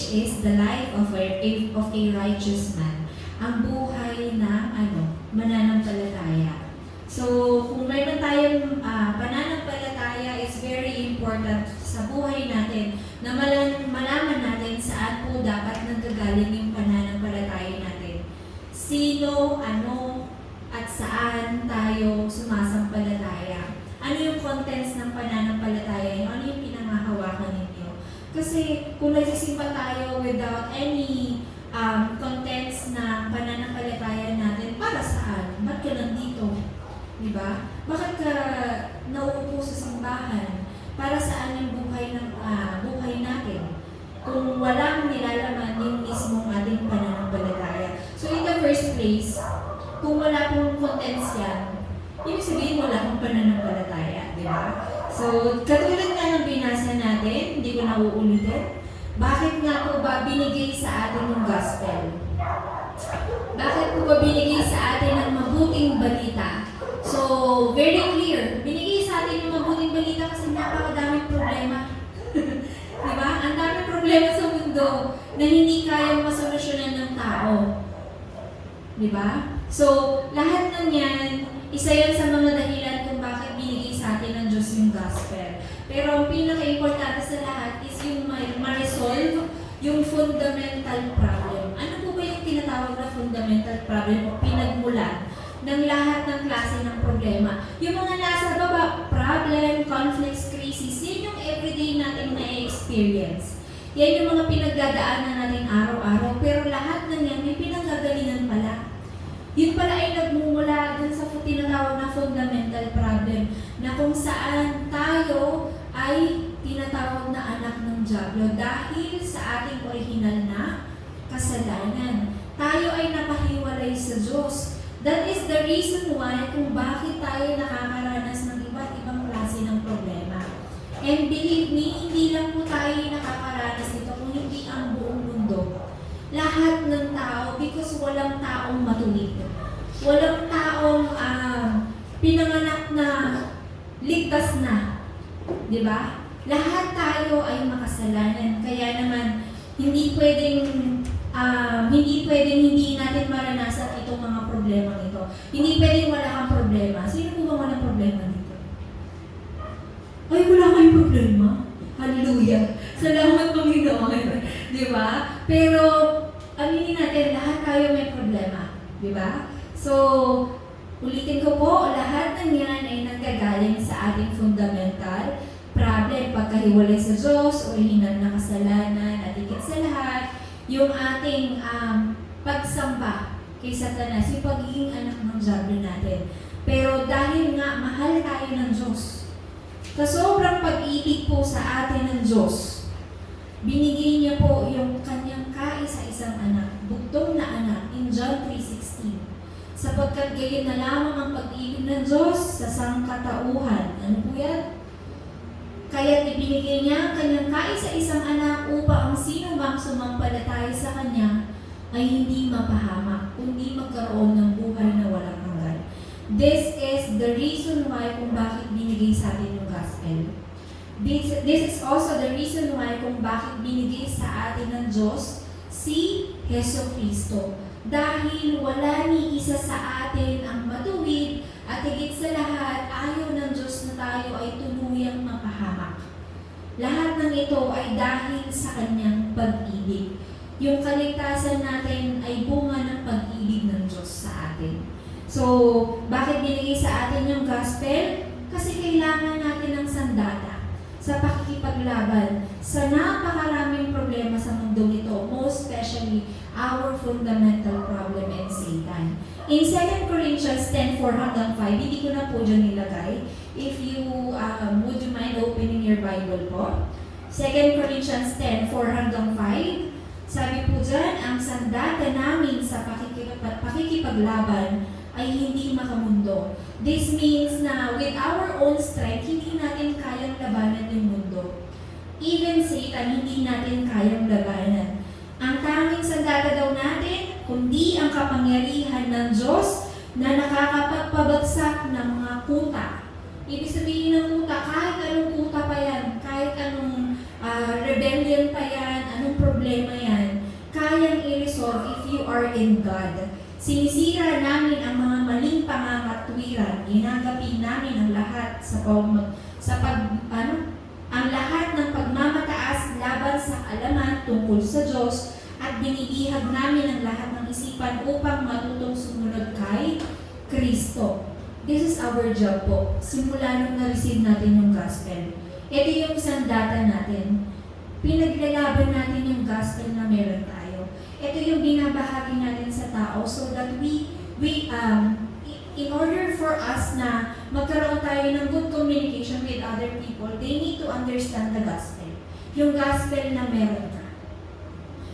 which is the life of a righteous man. Ang buhay na mananampalataya. So, kung mayroon tayong pananampalataya, is very important sa buhay natin na malaman natin saan po dapat nanggagaling yung pananampalataya natin. Sino, ano, at saan tayo sumasampalataya. Ano yung contents ng pananampalataya nyo? Ano yung pinangahawakan ninyo? Kasi kung nagsisimba tayo without any contents na pananampalataya natin, para saan? Ba't ka nandito? Diba? Bakit ka nauupo sa simbahan? Para saan yung buhay natin? Kung walang nilalaman yung mismong ating pananampalataya. So in the first place, kung wala pong contents yan, ibig sabihin wala pong pananampalataya, di ba? So, katulad nga ng binasa natin, hindi ko na uulitin, bakit nga po ba binigay sa atin yung gospel? Bakit po ba binigay sa atin ang mabuting balita? So, very clear, binigay sa atin yung mabuting balita kasi napakadaming problema. Di ba? Ang daming problema sa mundo na hindi kayang masolusyonan ng tao. Di ba? So, lahat ng yan, isa yan sa mga dahilan kung bakit binigay sa atin ng Diyos yung gospel. Pero ang pinaka-importante sa lahat is yung ma-resolve yung fundamental problem. Ano po ba yung tinatawag na fundamental problem o pinagmulan ng lahat ng klase ng problema? Yung mga nasa baba, problem, conflicts, crisis, yun yung everyday natin na-experience. Yan yung mga pinagdadaanan natin araw-araw, pero lahat ng yan may pinanggagalingan pala. Yun pala ay nagmumula dun sa tinatawag na fundamental problem na kung saan tayo ay tinatawag na anak ng Diablo dahil sa ating original na kasalanan. Tayo ay napahiwalay sa Diyos. That is the reason why kung bakit tayo nakakaranas ng iba't ibang klase ng problema. And believe me, hindi lang po tayo nakakaranas nito kung hindi ang buong mundo. Lahat ng tao, because walang taong matuwid. Walang taong pinanganak na ligtas na. Di ba? Lahat tayo ay makasalanan. Kaya naman, hindi pwedeng hindi natin maranasan itong mga problema nito. Hindi pwedeng wala kang problema. Sino po ba walang problema dito? Ay, wala kayong problema. Hallelujah. Salamat Panginoon. Di ba? Pero, aminin natin, lahat tayo may problema. Di ba? So, ulitin ko po, lahat ng yan ay nanggagaling sa ating fundamental problem. Pagkahiwalay sa Diyos, orihinal na kasalanan, at higit sa lahat, yung ating pagsamba kay Satanas, yung pagiging anak ng Diablo natin. Pero dahil nga mahal tayo ng Diyos, sa sobrang pag-ibig po sa atin ng Diyos, binigay niya po yung kanyang kaisa-isang anak, bugtong na anak, in John 3:16. Sapagkat gayon na lamang ang pag-ibig ng Diyos sa sangkatauhan. Ano po yan? Kaya't ibinigay niya ang kanyang kaisa-isang anak upang ang sino mang sumampalataya sa kanya ay hindi mapahamak, kundi magkaroon ng buhay na walang hanggan. This is the reason why kung bakit binigay sa atin yung gospel. This is also the reason why kung bakit binigay sa atin ng Diyos si Hesus Kristo. Dahil wala ni isa sa atin ang matuwid at higit sa lahat, ayaw ng Diyos na tayo ay tuluyang mapahamak. Lahat ng ito ay dahil sa kanyang pag-ibig. Yung kaligtasan natin ay bunga ng pag-ibig ng Diyos sa atin. So, bakit binigay sa atin yung gospel? Kasi kailangan natin ng sandata sa pakikipaglaban sa napakaraming problema sa mundong ito, most especially our fundamental problem and Satan. In 2 Corinthians 10:4-5, hindi ko na po dyan nilagay. If you, would you mind opening your Bible po? 2 Corinthians 10:4-5, sabi po dyan, ang sandata namin sa pakikipaglaban ay hindi makamundo. This means na with our own strength, hindi natin kayang labanan yung mundo. Even Satan, hindi natin kayang labanan. Ang tanging sandata daw natin, kundi ang kapangyarihan ng Diyos na nakakapagpabagsak ng mga kuta. Ibig sabihin ng kuta, kahit anong kuta pa yan, kahit anong rebellion pa yan, anong problema problema yan, kayang i-resolve if you are in God. Sinisira namin ang mga maling pangangatwiran. Ginagapi namin ang lahat ang lahat ng pagmamataas laban sa kaalaman tungkol sa Diyos at binibihag namin ang lahat ng isipan upang matutong sumunod kay Kristo. This is our job po. Simula nung na-receive natin yung gospel. Ito yung sandata natin. Pinaglalaban natin yung gospel na meron tayo. Ito yung binabahagi natin sa tao so that in order for us na magkaroon tayo ng good communication with other people, they need to understand the gospel. Yung gospel na meron ka.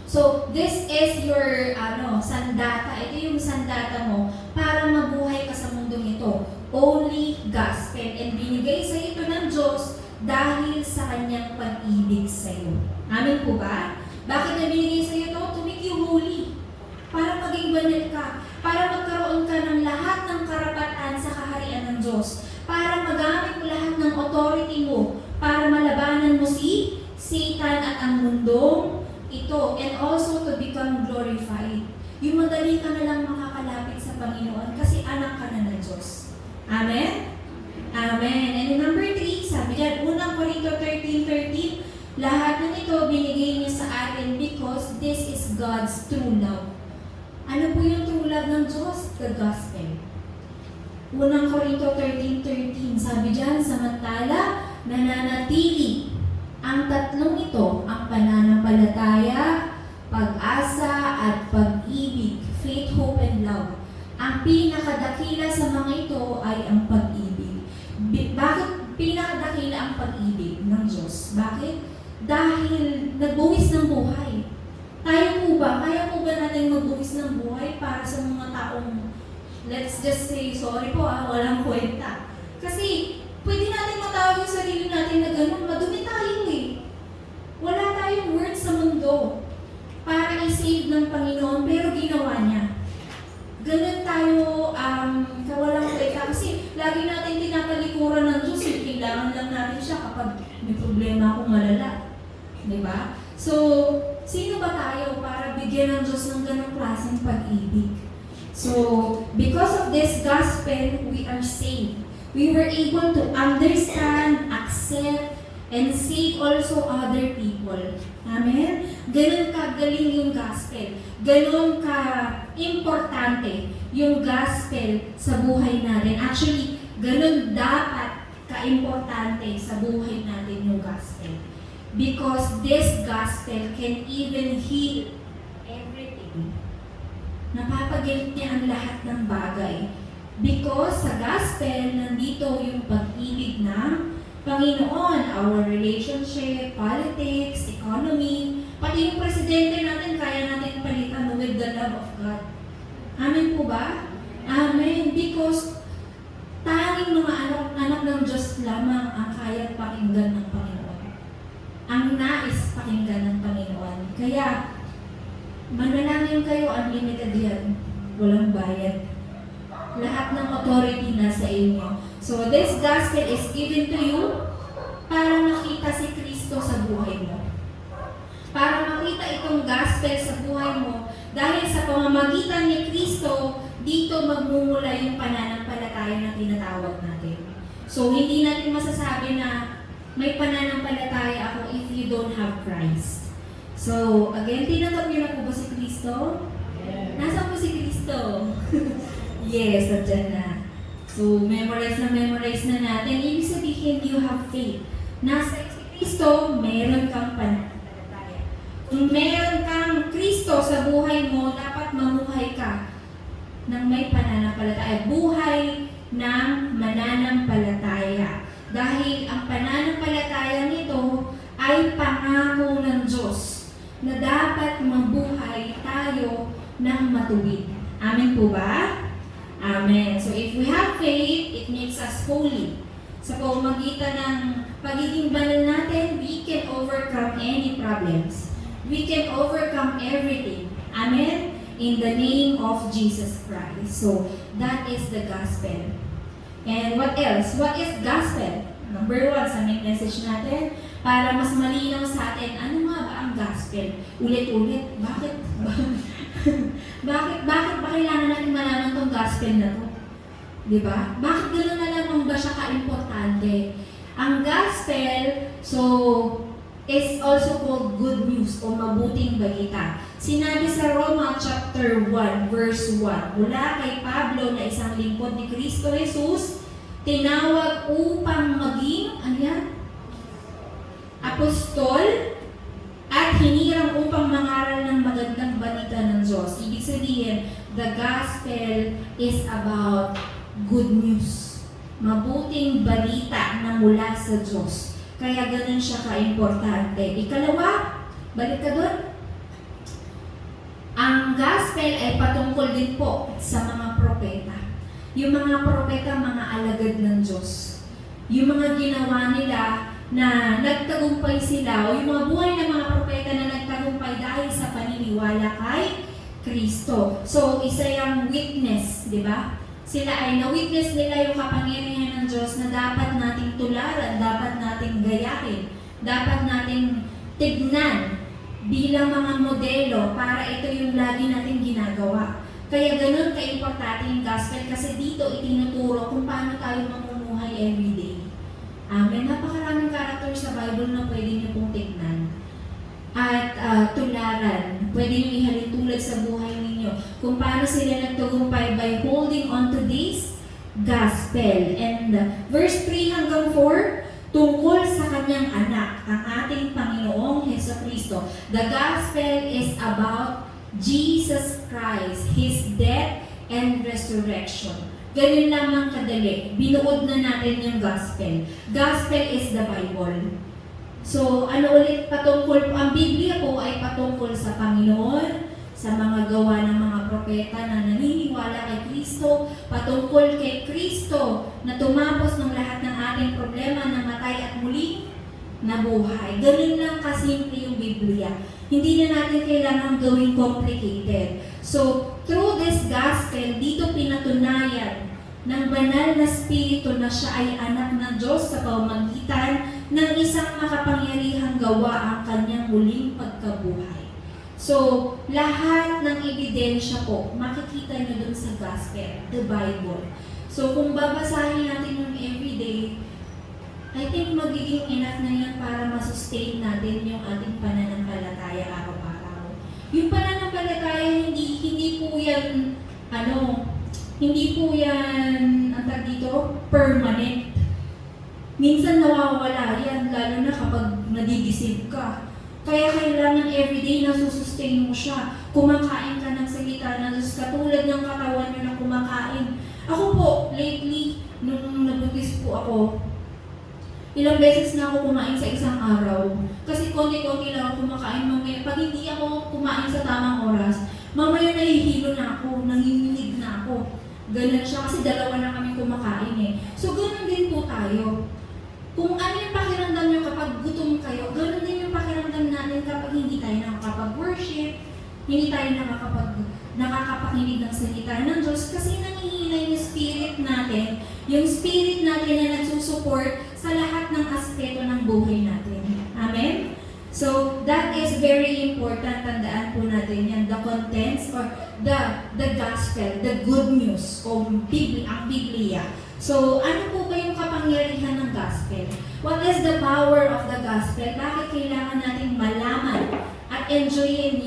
So, this is your sandata. Ito yung sandata mo para mabuhay ka sa mundong ito. Only gospel. And binigay sa ito ng Diyos dahil sa kanyang pag-ibig sa iyo. Amin po ba? Bakit na binigay sa iyo ito? To make you holy. Para maging banal ka. Para magkaroon ka ng lahat ng karapatan sa kaharian ng Diyos. Para magamit mo lahat ng authority mo. Para malabanan mo si Satan at ang mundong ito. And also to become glorified. Yung madali ka na lang makakalapit sa Panginoon kasi anak ka na ng Diyos. Amen? Amen. And in number 3, sabi dyan, 1 Corinto 13:13, lahat ng ito binigay niya sa atin because this is God's true love. Ano po yung true love ng Diyos? The gospel. 1 Corinto 13:13, sabi dyan, samantala, nananatili ang tatlong ito, ang pananampalataya, pag-asa, at pag-ibig, faith, hope, and love. Ang pinakadakila sa mga ito ay ang pag-ibig. Bakit pinakadakila ang pag-ibig ng Diyos? Bakit? Dahil nagbuwis ng buhay. Tayo po ba? Kaya po ba natin magbuwis ng buhay para sa mga taong, let's just say, sorry po walang kwenta. Kasi, pwede natin matawag yung sarili natin na ganun, madumi tayo eh. Wala tayong words sa mundo para i-save ng Panginoon, pero ginawa niya. Ganun tayo kawalang kwenta. Kasi, lagi natin tinapalikuran ng Diyos, kailangan lang natin siya kapag may problema akong malala. Diba? So, sino ba tayo para bigyan ng Diyos ng ganong klaseng pag-ibig? So, because of this gospel, we are saved. We were able to understand, accept, and save also other people. Amen? Ganon kagaling yung gospel. Ganon ka-importante yung gospel sa buhay natin. Actually, ganon dapat ka-importante sa buhay natin yung gospel. Because this gospel can even heal everything. Napapagalit niya ang lahat ng bagay. Because sa gospel, nandito yung pag-ibig ng Panginoon, our relationship, politics, economy, pati yung presidente natin, kaya natin palitan with the love of God. Amen po ba? Amen. Because tanging mga anak ng Diyos lamang ang kayang pakinggan ng Panginoon. Ang nais pakinggan ng Panginoon. Kaya, manalangin kayo, unlimited yan. Walang bayad. Lahat ng authority nasa inyo. So, this gospel is given to you para makita si Kristo sa buhay mo. Para makita itong gospel sa buhay mo, dahil sa pamamagitan ni Kristo, dito magmumula yung pananampalataya na tinatawag natin. So, hindi natin masasabi na may pananampalataya ako if you don't have Christ. So, again, tinanggap niyo na po ba si Kristo? Yeah. Nasaan po si Kristo? Yes, nandiyan na. So, memorize na natin. Ibig sabihin, you have faith. Nasa si Kristo, meron kang pananampalataya. Kung meron kang Kristo sa buhay mo, dapat mamuhay ka ng may pananampalataya. Buhay ng mananampalataya. Dahil ang pananampalataya nito ay pangako ng Diyos na dapat mabuhay tayo ng matuwid. Amen po ba? Amen. So if we have faith, it makes us holy. Sa pamamagitan ng pagiging banal natin, we can overcome any problems. We can overcome everything. Amen? In the name of Jesus Christ. So that is the gospel. And what else? What is gospel? Number 1 sa main message natin, para mas malinaw sa atin, ano nga ba ang gospel? Ulit-ulit, bakit bakit ba kailangan natin malaman tong gospel na to? Diba? Bakit gano'n na lamang ba siya ka-importante? Ang gospel, so, is also called good news o mabuting balita. Sinabi sa Roma chapter 1, verse 1, mula kay Pablo na isang lingkod ni Kristo Jesus, tinawag upang maging, ano yan? Apostol, at hinirang upang mangaral ng magandang balita ng Diyos. Ibig sabihin, the gospel is about good news. Mabuting balita na mula sa Diyos. Kaya ganun siya ka-importante. Ikalawa, balik ka doon. Ang gospel ay patungkol din po sa mga propeta. Yung mga propeta, mga alagad ng Diyos. Yung mga ginawa nila na nagtagumpay sila, o yung mga buhay ng mga propeta na nagtagumpay dahil sa paniniwala kay Kristo. So, isa yung witness, di ba? Sila ay na-witness nila yung kapangyarihan ng Diyos na dapat nating tularan, dapat nating gayahin, dapat nating tignan bilang mga modelo para ito yung lagi nating ginagawa. Kaya ganun ka-importante yung gospel kasi dito itinuturo kung paano tayo mamumuhay everyday. Amen. Napakaraming character sa Bible na pwede niyo pong tignan at tularan. Pwede niyo ihalin tulad sa buhay ninyo kung paano sila nagtagumpay by holding on to this gospel. And verse 3 hanggang 4, tungkol sa kanyang anak, ang ating Panginoong Hesukristo. The gospel is about Jesus Christ, His death and resurrection. Ganun lamang kadali. Binuod na natin yung gospel. Gospel is the Bible. So, ano ulit patungkol po? Ang Biblia po ay patungkol sa Panginoon, sa mga gawa ng mga propeta na naniniwala kay Kristo, patungkol kay Kristo na tumapos ng lahat ng ating problema, namatay at muling nabuhay. Ganun lang kasimple yung Biblia. Hindi na natin kailangan gawing complicated. So, through this gospel, dito pinatunayan ng banal na spirito na siya ay anak ng Diyos sa pamamagitan ng isang makapangyarihang gawa ang kanyang muling pagkabuhay. So, lahat ng ebidensya po, makikita nyo dun sa gospel, the Bible. So, kung babasahin natin yung everyday, I think magiging enough na yan para masustain natin yung ating pananampalataya araw-araw. Yung pananampalataya, hindi po yan, hindi po yan, ang tag dito, permanent. Minsan nawawala yan, lalo na kapag nadigisip ka. Kaya kailangan everyday na susustain mo siya. Kumakain ka ng salita ng Diyos, katulad ng katawan nyo na kumakain. Ako po, lately, nung nabuntis po ako, ilang beses na ako kumain sa isang araw. Kasi konti-konti lang ako kumakain mamaya. Pag hindi ako kumain sa tamang oras, mamaya nahihilo na ako, nanginginig na ako. Ganun siya kasi dalawa na kami kumakain eh. So ganun din po tayo. Kung ano yung pakiramdam nyo kapag gutom kayo, ganun din yung pakiramdam natin kapag hindi tayo nakakapag-worship, hindi tayo nakakapakinig ng salita ng Diyos kasi nanghihina yung spirit natin na nagsusupport sa lahat ng aspeto ng buhay natin. Amen? So, that is very important. Tandaan po natin yan. The contents or the gospel, the good news o ang Biblia. So, ano po ba yung kapangyarihan ng gospel? What is the power of the gospel? Bakit kailangan nating malaman at enjoyin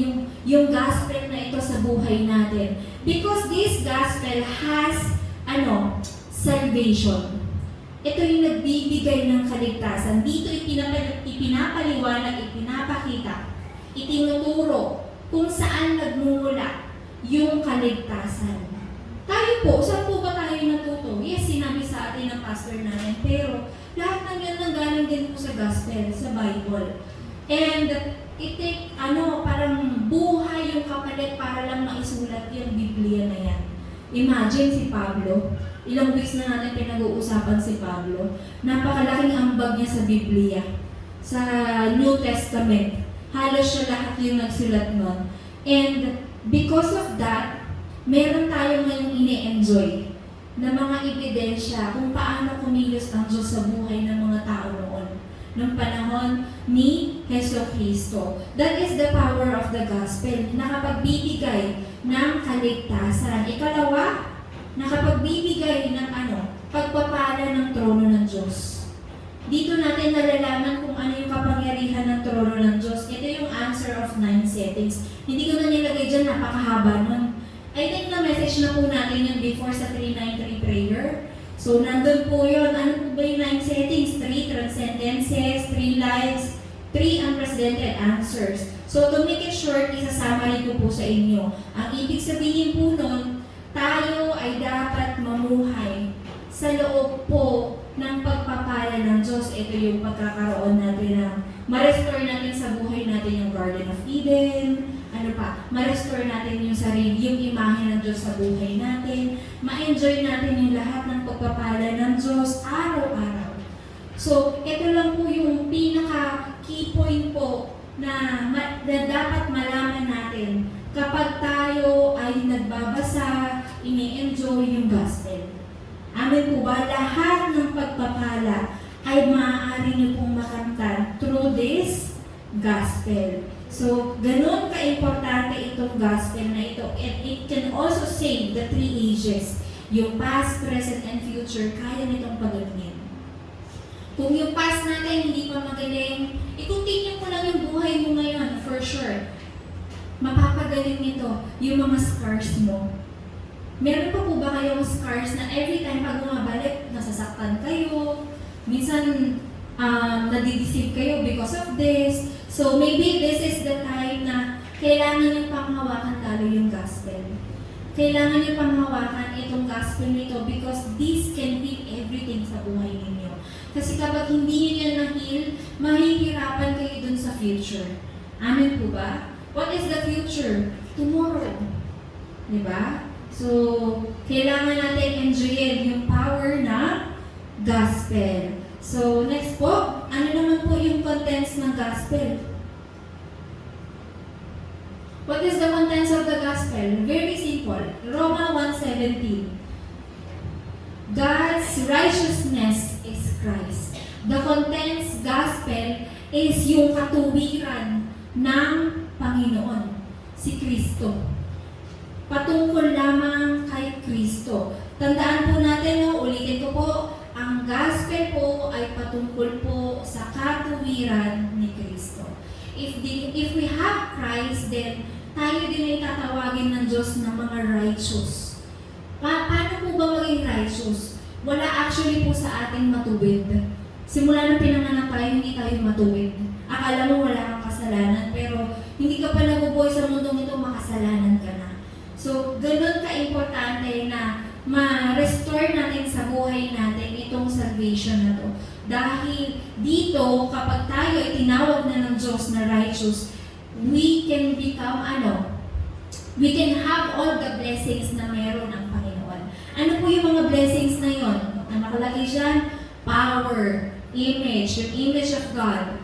yung gospel na ito sa buhay natin? Because this gospel has, salvation. Ito yung nagbibigay ng kaligtasan. Dito ipinapaliwanag, ipinapakita, itinuturo kung saan nagmumula yung kaligtasan. Tayo po, saan po ba tayo natuto? Yes, sinabi sa atin ng pastor namin, pero lahat ng yan nanggaling din po sa gospel, sa Bible. And parang buhay yung kapalit para lang maisulat yung Biblia na yan. Imagine si Pablo, ilang weeks na natin pinag-uusapan si Pablo, napakalaking ambag niya sa Biblia, sa New Testament. Halos siya lahat yung nagsulat nun. And because of that, meron tayo ngayong ini-enjoy na mga ebidensya kung paano kumilos ang Diyos sa buhay ng mga tao noon. ng panahon ni Heso Kristo. That is the power of the gospel. Nakapagbibigay ng kaligtasan. Ikalawa, nakapagbibigay ng pagpapala ng trono ng Diyos. Dito natin nalalaman kung ano yung kapangyarihan ng trono ng Diyos. Ito yung answer of 9 settings. Hindi ko na nilagay dyan, napakahaba nun. I think na-message na po natin yun before sa 393 prayer. So, nandun po yun. Ano po ba yung 9 settings? 3 transcendences, 3 lives, 3 unprecedented answers. So, to make it short, isa-summary ko po sa inyo. Ang ibig sabihin po nun, tayo ay dapat mamuhay sa loob po ng pagpapala ng Diyos. Ito yung pagkakaroon natin ng ma-restore natin sa buhay natin yung Garden of Eden, ma-restore natin yung sarili, yung imahe ng Diyos sa buhay natin, ma-enjoy natin yung lahat ng pagpapala ng Diyos araw-araw. So, ito lang po yung pinaka-key point po na dapat malaman natin kapag tayo ay nagbabasa, ini-enjoy yung gospel. Amen po ba? Lahat ng pagpapala ay maaari niyo pong makamtan through this gospel. So, ganun ka-importante itong gospel na ito. And it can also save the 3 ages. Yung past, present, and future, kaya nitong pagalingan. Kung yung past natin hindi pa magaling, i-continue mo lang yung buhay mo ngayon, for sure. Mapapagaling nito yung mga scars mo. Meron pa po ba kayong scars na every time pag bumabalik, nasasaktan kayo, minsan nadideceive kayo because of this. So maybe this is the time na kailangan nyo panghawakan lalo yung gospel. Kailangan nyo panghawakan itong gospel nito because this can heal everything sa buhay ninyo. Kasi kapag hindi nyo yan na-heal, mahihirapan kayo dun sa future. Amen po ba? What is the future? Tomorrow. Diba? So, kailangan natin enjoyin yung power na gospel. So, next po, ano naman po yung contents ng gospel? What is the contents of the gospel? Very simple. Romans 1:17. God's righteousness is Christ. The contents gospel is yung katuwiran ng Panginoon, si Kristo. Patungkol lamang kay Kristo. Tandaan po natin, ulitin ko po, ang gospel po ay patungkol po sa katuwiran ni Kristo. If we have Christ, then tayo din ay tatawagin ng Diyos na mga righteous. Paano po ba maging righteous? Wala actually po sa ating matuwid. Simula ng pinanganak tayo, hindi tayo matuwid. Akala mo wala kang kasalanan, pero hindi ka pa nabubuhay sa mundong ito, makasalanan ka na. So, ganun ka-importante na ma-restore natin sa buhay natin itong salvation na to. Dahil dito, kapag tayo ay tinawag na ng Diyos na righteous, we can become we can have all the blessings na meron ng Panginoon. Ano po yung mga blessings na yon? Ang nakalagay dyan, power, image, yung image of God,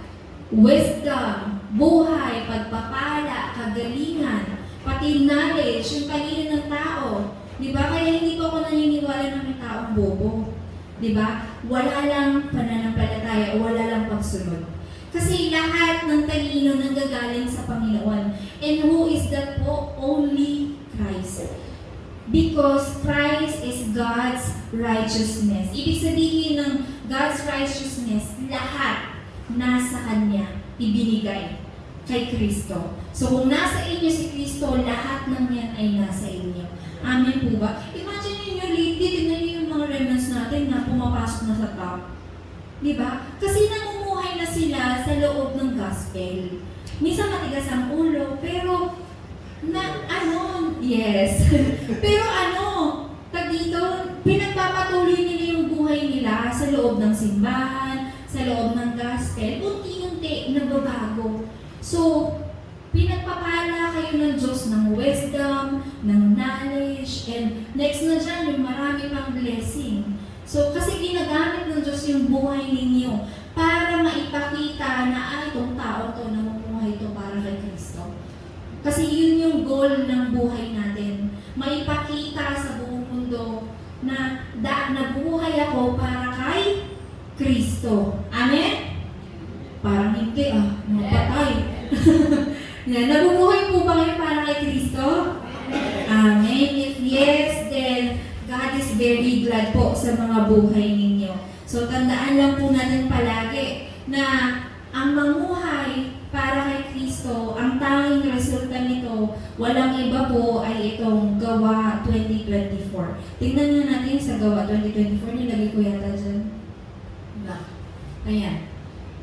wisdom, buhay, pagpapala, kagalingan, pati knowledge, yung paningin ng tao. Diba? Kaya hindi po ako naniniwala na may taong bobo. Diba? Wala lang pananampalataya, wala lang pagsunod. Kasi lahat ng talino nanggagaling sa Panginoon. And who is that po? Only Christ. Because Christ is God's righteousness. Ibig sabihin ng God's righteousness, lahat nasa Kanya ibinigay kay Kristo. So kung nasa inyo si Kristo, lahat ng yan ay nasa inyo. Amen po ba? Imagine niyo lately, tignan niyo yung mga remnants natin na pumapasok na sa top. Diba? Kasi namumuhay na sila sa loob ng gospel. Minsan matigas ang ulo, pero yes. Pero dito, pinagpapatuloy nila yung buhay nila sa loob ng simbahan, sa loob ng gospel, unti-unti nagbabago. So, pinagpapala kayo ng Diyos ng wisdom, ng knowledge, and next na dyan, yung marami pang blessing. So, kasi ginagamit ng Diyos yung buhay ninyo para maipakita na itong tao to, namumuhay to para kay Kristo. Kasi yun yung goal ng buhay natin. Maipakita sa buong mundo na nabuhay ako para kay Kristo. Amen? Yan. Nabubuhay po ba kayo para kay Kristo? Amen. If yes, then God is very glad po sa mga buhay ninyo. So, tandaan lang po natin palagi na ang mamuhay para kay Kristo, ang tanging resulta nito, walang iba po ay itong Gawa 2024. Tingnan nga natin sa Gawa 2024, nilagay ko yata dyan. Diba? Ayan.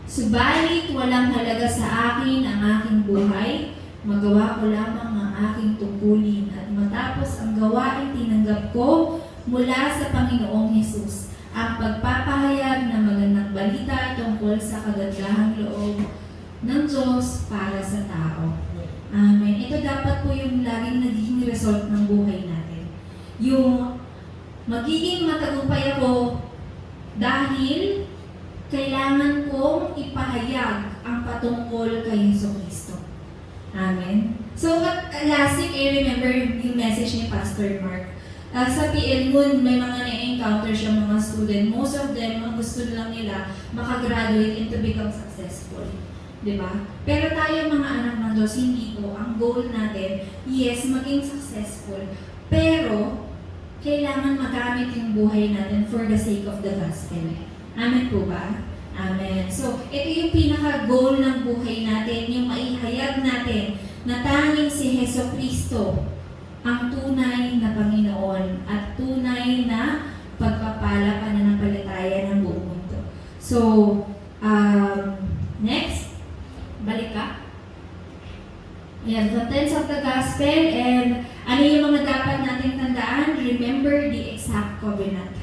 Subalit walang halaga sa akin ang aking buhay, magawa ko lamang ang aking tungkulin at matapos ang gawain tinanggap ko mula sa Panginoong Hesus, ang pagpapahayag ng magandang balita tungkol sa kagandahang loob ng Diyos para sa tao. Amen. Ito dapat po yung laging nagiging result ng buhay natin. Yung magiging matagumpay ako dahil kailangan kong ipahayag ang patungkol kay Jesucristo. Amen. So, last week, I remember yung message ni Pastor Mark. Sa PL Moon, may mga na-encounter siya mga student. Most of them, ang gusto lang nila, makagraduate and to become successful. Diba? Pero tayo mga anak ng Diyos, hindi po. Ang goal natin, yes, maging successful. Pero, kailangan magamit yung buhay natin for the sake of the gospel. Amen po ba? Amen. So, ito yung pinaka-goal ng buhay natin, yung maihayag natin na tanging si Jesucristo ang tunay na Panginoon at tunay na pagpapala pananampalataya ng buong mundo. So, next, balik ka. Ayan, contents of the gospel and ano yung mga dapat nating tandaan? Remember the exact covenant.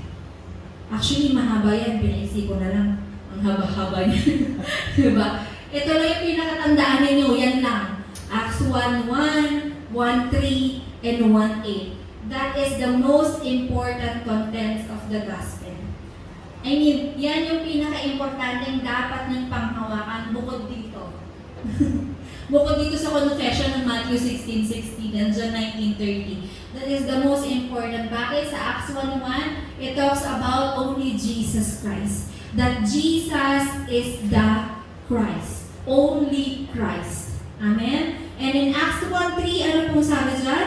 Actually, mahaba yan. Pinaisip ko na lang. Ang haba-haba niya. Diba? Ito lang yung pinakatandaan ninyo. Yan lang. Acts 1:1, 1:3, and 1:8. That is the most important contents of the gospel. I mean, yan yung pinaka-importanteng dapat ng panghawakan bukod dito. Bukod dito sa confession ng Matthew 16:16 and John 19:30. That is the most important. Bakit? Sa Acts 1:1, it talks about only Jesus Christ. That Jesus is the Christ. Only Christ. Amen? And in Acts 1:3, ano pong sabi dyan?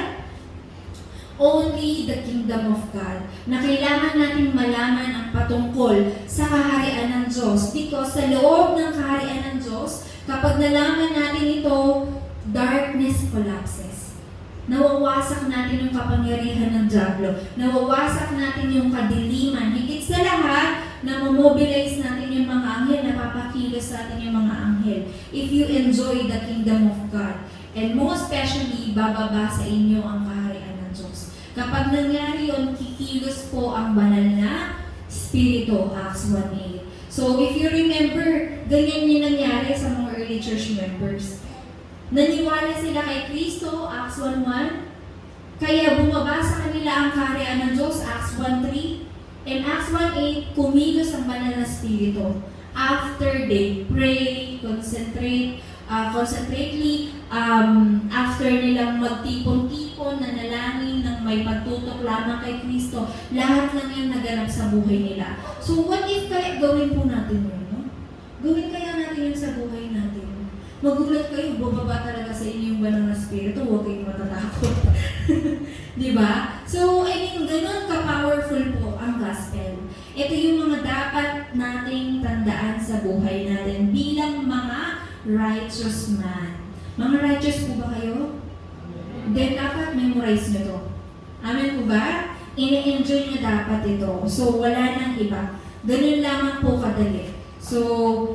Only the kingdom of God. Na kailangan natin malaman ang patungkol sa kaharian ng Diyos. Because sa loob ng kaharian ng Diyos, kapag nalaman natin ito, darkness collapses. Nawawasak natin yung kapangyarihan ng Diablo. Nawawasak natin yung kadiliman. Higit sa lahat, na mobilize natin yung mga anghel, napapakilos natin yung mga anghel. If you enjoy the kingdom of God. And most especially, bababa sa inyo ang kaharian ng Diyos. Kapag nangyari yun, kikilos po ang banal na Espiritu, Acts 1:8. So, if you remember, ganyan yung nangyari sa mga early church members. Naniwala sila kay Kristo, Acts 1:1. Kaya bumaba sa kanila ang kaharian ng Diyos, Acts 1:3. And Acts 1:8, kumilos ang banal na Espiritu. After they pray, concentrately, after nilang magtipon-tipon, nanalangin ng may pagtutok lamang kay Kristo, lahat ng yan naganap sa buhay nila. So what if kaya gawin po natin yun, no? Gawin kaya natin yun sa buhay natin. Magulat kayo, bababa talaga sa inyo yung banal na Espiritu, huwag kayong matatakot. Diba? So, I mean, ganun ka-powerful po ang gospel. Ito yung mga dapat nating tandaan sa buhay natin bilang mga righteous man. Mga righteous po ba kayo? Then, dapat memorize nyo to. Amen po ba? Ine-enjoy nyo dapat ito. So, wala nang iba. Ganun lamang po kadali. So,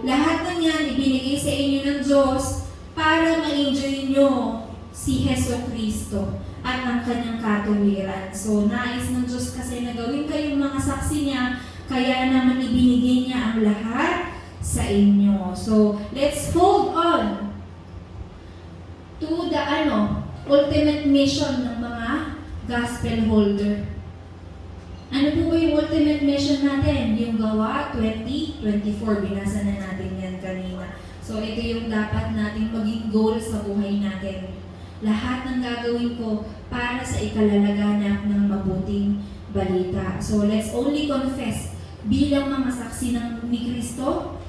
lahat ng yan ibinigay sa inyo ng Diyos para ma-enjoy nyo si Jesucristo at ang kanyang katuwiran. So, nais ng Diyos kasi na gawin kayong mga saksi niya, kaya naman ibinigay niya ang lahat sa inyo. So, let's hold on to the ultimate mission ng mga gospel holder. Ano po ba yung ultimate mission natin? Yung Gawa 2024. Binasa na natin yan kanina. So, ito yung dapat nating maging goal sa buhay natin. Lahat ng gagawin ko para sa ikalalaganap ng mabuting balita. So, let's only confess bilang mga saksi ni Kristo.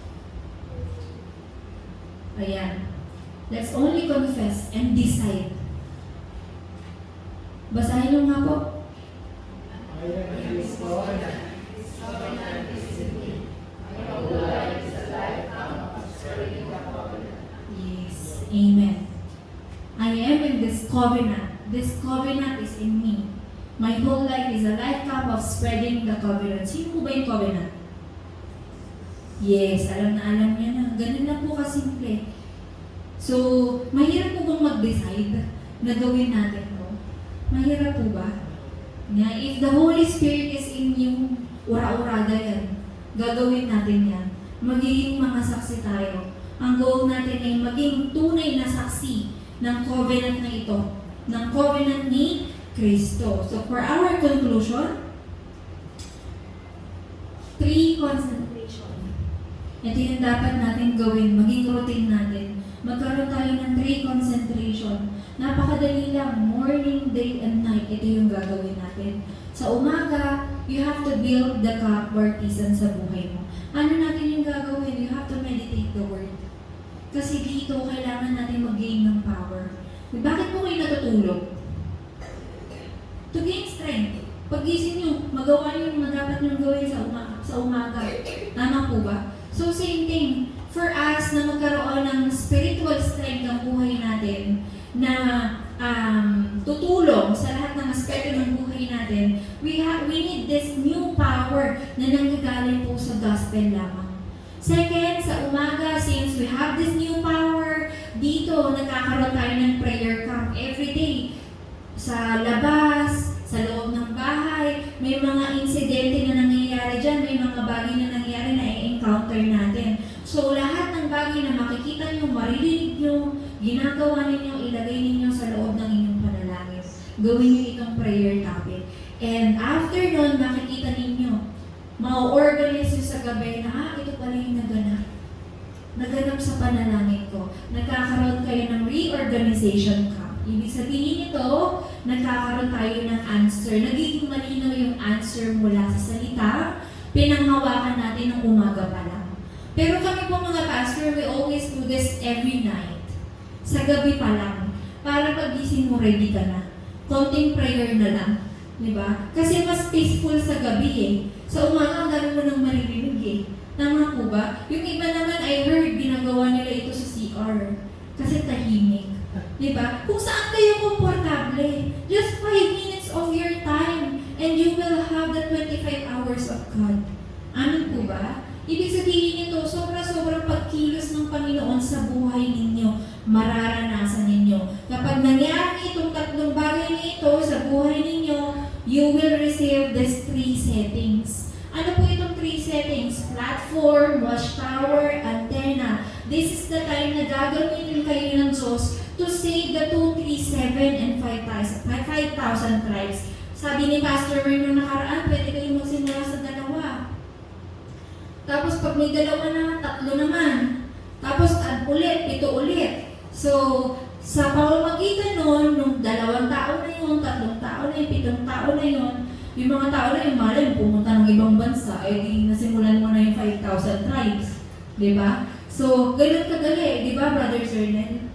Ayan. Let's only confess and decide. Basahin nyo nga po. Yes. Amen. I am in this covenant. This covenant is in me. My whole life is a life camp of spreading the covenant. Sino po ba yung covenant? Yes, alam niya na. Ganun lang po kasimple. So, mahirap po bang mag-decide na gawin natin to? Mahirap po ba? Na if the Holy Spirit is in you, ura-urada yan. Gagawin natin yan. Magiging mga saksi tayo. Ang goal natin ay maging tunay na saksi ng covenant na ito. Ng covenant ni Kristo. So for our conclusion, 3 concentration. Ito yung dapat natin gawin, maging routine natin. Magkaroon tayo ng 3 concentration. Napakadali lang, morning, day, and night. Ito yung gagawin natin. Sa umaga, you have to build the partisan sa buhay mo. Ano natin yung gagawin? You have to meditate the word. Kasi dito, kailangan natin mag-gain ng power. Bakit po kayo natutulog? To gain strength. Pag-gising nyo, magawa nyo yung mga dapat nyo gawin sa umaga. Tama po ba? So same thing, for us na magkaroon ng spiritual strength ng buhay natin, na tutulong sa lahat ng aspeto ng buhay natin, we need this new power na nanggagaling po sa gospel lamang. Second, sa umaga, since we have this new power, dito nagkakaroon tayo ng prayer camp every day. Sa labas, sa loob ng bahay, may mga insidente na nangyayari dyan, may mga bagay na nangyayari na i-encounter natin. So, lahat ng bagay na makikita nyo, maririnig nyo, ginagawa ninyo, ilagay ninyo sa loob ng inyong panalangin. Gawin nyo itong prayer topic. And after nun, makikita ninyo, ma-organize nyo sa gabi na, ito pala yung naganap. Naganap sa panalangin ko. Nagkakaroon kayo ng reorganization camp. Ibig sabihin ito, nagkakaroon tayo ng answer. Nagiging malinaw yung answer mula sa salita, pinanghawakan natin ng umaga pa lang. Pero kami po mga pastor, we always do this every night. Sa gabi pa lang. Para pagising mo, ready ka na. Konting prayer na lang. Diba? Kasi mas peaceful sa gabi eh. Sa umaga, ang dami mo nang maririnig eh. Tama po ba? Yung iba naman, I heard, ginagawa nila ito sa CR. Kasi tahimik. Diba? Kung saan kayo komportable, just 5 minutes of your time and you will have the 25 hours of God. Amin po ba? Ibig sabihin nito, sobra-sobrang pagkilos ng Panginoon sa buhay ninyo, mararanasan ninyo. Kapag nangyari itong 3 bagay na ito sa buhay ninyo, you will receive these 3 settings. Ano po itong 3 settings? Platform, watchtower, antenna. This is the time na gagamitin kayo ng Diyos to save the 2, 3, 7, and 5,000 tribes. Sabi ni Pastor Ray nung nakaraan, pwede kayo magsimula sa 2. Tapos pag may 2 na, 3 naman. Tapos add ulit, 7 ulit. So, sa pamamagitan nun, nung 2 tao na yun, 3 tao na yun, 7 tao na yun, yung mga tao na yung malay, pumunta ng ibang bansa, di nasimulan mo na yung 5,000 tribes. Diba? So, ganun kadali, diba, Brother Zernel?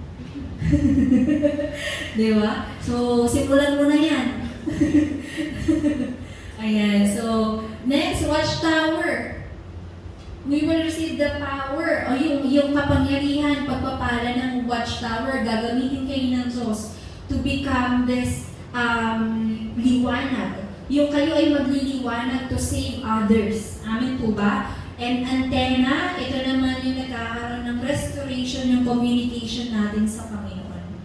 Diba? So, simulan mo na yan. Ayan, so, next, watchtower. We will receive the power o yung kapangyarihan, pagpapala ng watchtower, gagamitin kayo ng Diyos to become this liwanag. Yung kayo ay magliliwanag to save others. Amen po ba? And antenna, ito naman yung nagkakaroon ng restoration yung communication natin sa Panginoon.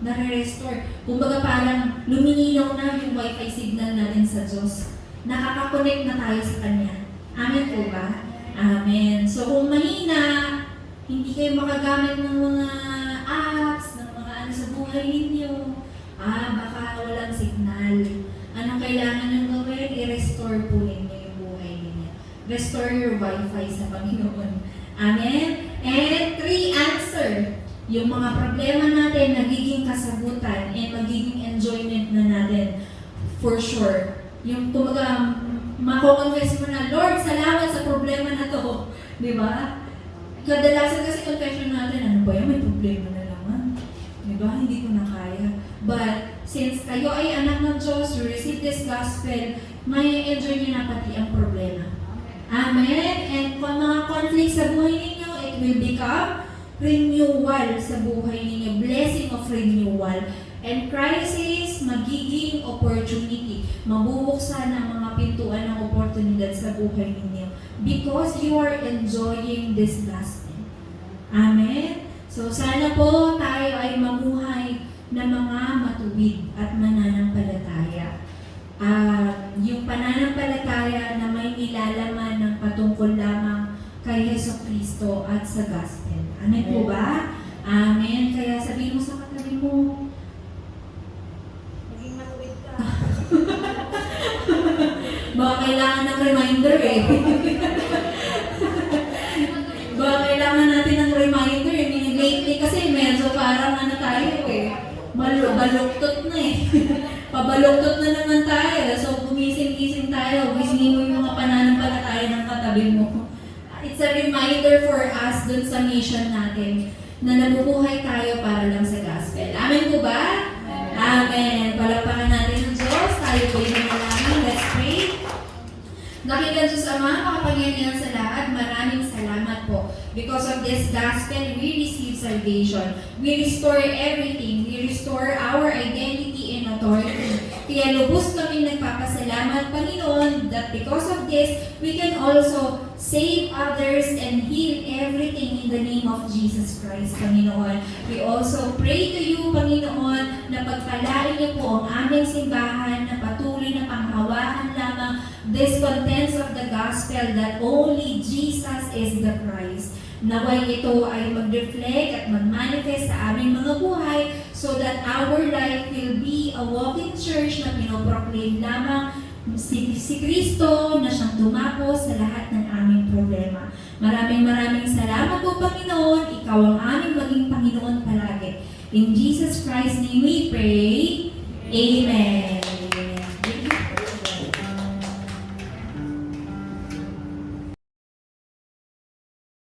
Nare-restore. Kumbaga parang lumilinaw na yung wifi signal natin sa Diyos. Nakaka-connect na tayo sa Kanya. Amen po ba? Amen. So kung mahina, hindi kayo makagamit ng mga apps, ng mga ano sa buhay ninyo, baka walang signal. Anong kailangan nyo gawin? I-restore po ninyo yung buhay ninyo. Restore your wifi sa Panginoon. Amen? And 3, answer. Yung mga problema natin, nagiging kasagutan and magiging enjoyment na natin. For sure. Yung kumaga, mako-confess mo na, Lord, salamat sa problema na to. Di ba? Kadalasan kasi confession natin, ano ba yan? May problema na naman. ba? Hindi ko na kaya. But, since kayo ay anak ng Diyos, you receive this gospel, may enjoy niyo na pati ang problema. Amen? And kung mga conflict sa buhay ninyo, it will become renewal sa buhay ninyo. Blessing of renewal. And crisis, magiging opportunity. Mabubuksan ang mga pintuan ng oportunidad sa buhay ninyo. Because you are enjoying this gospel. Amen? So sana po tayo ay mamuhay na mga matuwid at mananampalataya. Yung pananampalataya na may nilalaman ng patungkol lamang kay Hesus Kristo at sa gospel. Amen po ba? Amen. Kaya sabihin mo sa katabi mo, maging matuwid ka. Baka kailangan ng reminder eh. Baka kailangan natin ng reminder eh. Lately kasi medyo parang ano tayo eh. Baluktot na eh. Pabaluktot na naman tayo. So gumising-gising tayo. Gisingin mo yung mga pananampalataya ng katabi mo. It's a reminder for us dun sa mission natin na nabubuhay tayo para lang sa gospel. Amen po ba? Amen. Palakpakan natin ng Diyos. Tayo po yung manalangin. Let's pray. Dakilang Diyos Ama, makapangyarihan sa lahat, maraming salamat po. Because of this gospel, we receive salvation. We restore everything. We restore our identity and authority. Kaya lubos kami nagpapasalamat, Panginoon, that because of this, we can also save others and heal everything in the name of Jesus Christ, Panginoon. We also pray to you, Panginoon, na pagpalain niyo po ang aming simbahan na patuloy na panghawakan lamang this contents of the gospel that only Jesus is the Christ. Naway ito ay mag-reflect at mag-manifest sa aming mga buhay so that our life will be a walking church na pinoproclaim lamang si Kristo na siyang tumapos sa lahat ng aming problema. Maraming salamat po, Panginoon. Ikaw ang aming maging Panginoon palagi. In Jesus Christ's name we pray. Amen.